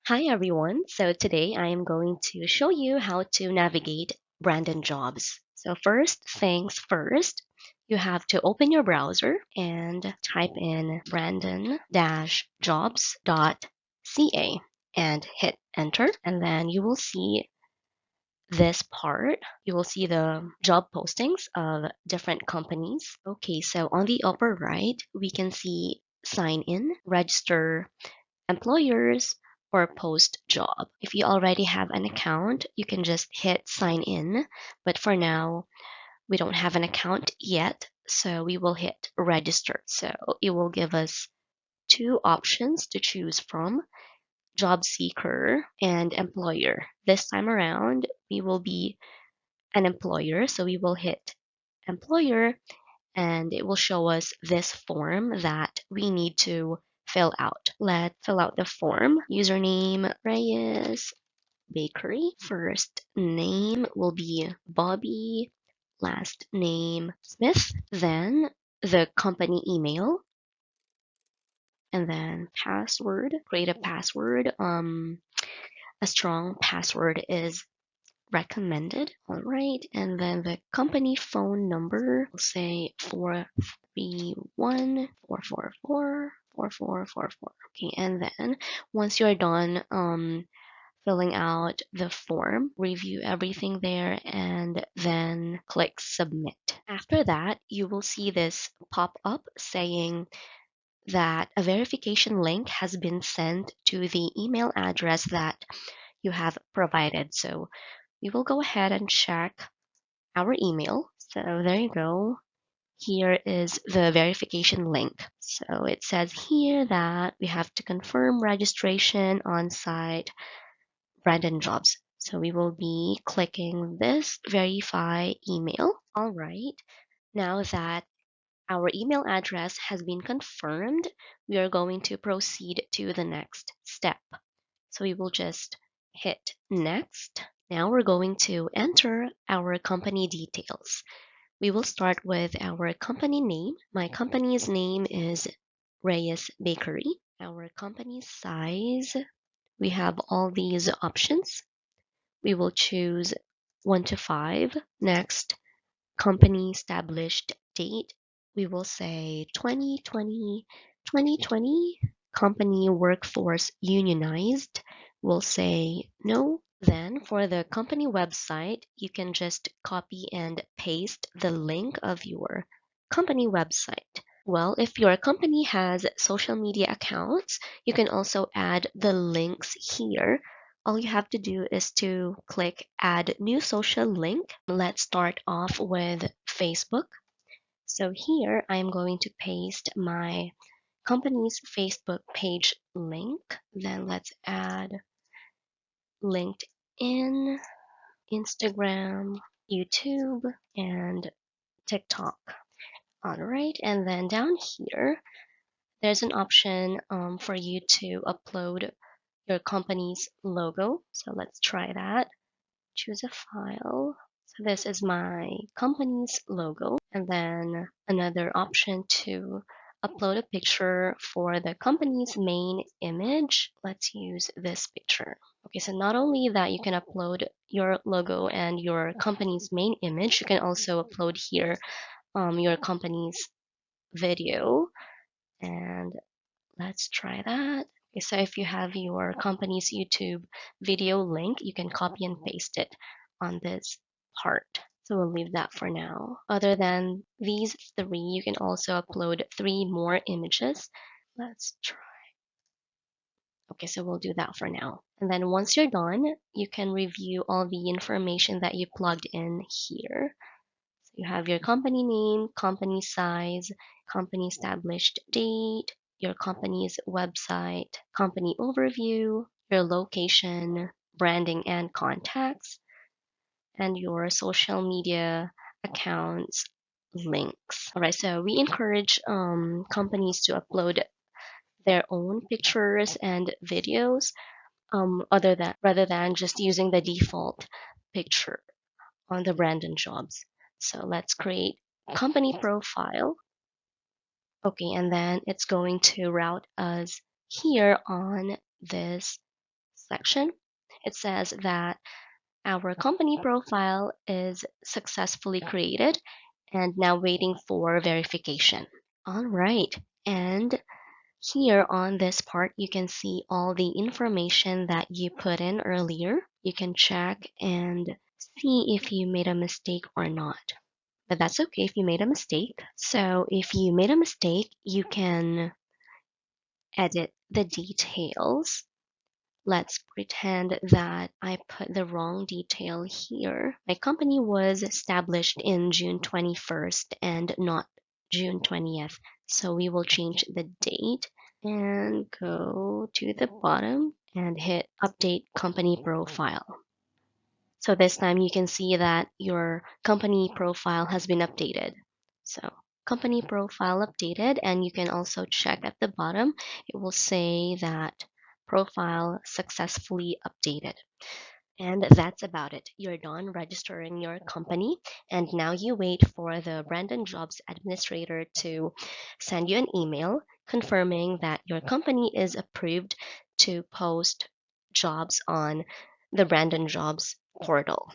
Hi everyone. So today I am going to show you how to navigate Brandon Jobs. So first things first, you have to open your browser and type in brandon-jobs.ca and hit enter, and then you will see this part. You will see the job postings of different companies. Okay, so on the upper right, we can see sign in, register employers, or post job. If you already have an account, you can just hit sign in. But for now, we don't have an account yet, so we will hit register. So it will give us two options to choose from: job seeker and employer. This time around, we will be an employer, so we will hit employer, and it will show us this form that we need to fill out. Let's fill out the form. Username Reyes Bakery. First name will be Bobby. Last name Smith. Then the company email. And then password. Create a password. A strong password is recommended. All right. And then the company phone number, we'll say 431-444-4444. Okay. And then once you're done filling out the form, review everything there, and then click submit. After that, you will see this pop up saying that a verification link has been sent to the email address that you have provided. So we will go ahead and check our email. So there you go. Here is the verification link. So it says here that we have to confirm registration on site Brandon Jobs. So we will be clicking this verify email. All right. Now that our email address has been confirmed, we are going to proceed to the next step. So we will just hit next. Now we're going to enter our company details. We will start with our company name. My company's name is Reyes Bakery. Our company size, we have all these options. We will choose 1 to 5. Next, company established date. We will say 2020, 2020. Company workforce unionized. We'll say no. Then for the company website, you can just copy and paste the link of your company website. Well, if your company has social media accounts, you can also add the links here. All you have to do is to click add new social link. Let's start off with Facebook. So here I'm going to paste my company's Facebook page link. Then let's add LinkedIn, Instagram, YouTube, and TikTok. All right, and then down here, there's an option for you to upload your company's logo. So let's try that. Choose a file. So this is my company's logo. And then another option to upload a picture for the company's main image. Let's use this picture. Okay, so not only that you can upload your logo and your company's main image, you can also upload here your company's video. And let's try that. Okay, so if you have your company's YouTube video link, you can copy and paste it on this part. So we'll leave that for now. Other than these three, you can also upload three more images. Let's try. Okay, so we'll do that for now. And then once you're done, you can review all the information that you plugged in here. So you have your company name, company size, company established date, your company's website, company overview, your location, branding and contacts, and your social media accounts links. All right, so we encourage companies to upload their own pictures and videos other than rather than just using the default picture on the Brandon Jobs. So let's create company profile. Okay, and then it's going to route us here on this section, it says that our company profile is successfully created and now waiting for verification. All right. And here on this part, you can see all the information that you put in earlier. You can check and see if you made a mistake or not. But that's okay if you made a mistake. So if you made a mistake, you can edit the details. Let's pretend that I put the wrong detail here. My company was established in June 21st and not June 20th. So we will change the date and go to the bottom and hit update company profile. So this time you can see that your company profile has been updated. So company profile updated, and you can also check at the bottom. It will say that profile successfully updated. And that's about it. You're done registering your company, and now you wait for the Brandon Jobs Administrator to send you an email confirming that your company is approved to post jobs on the Brandon Jobs portal.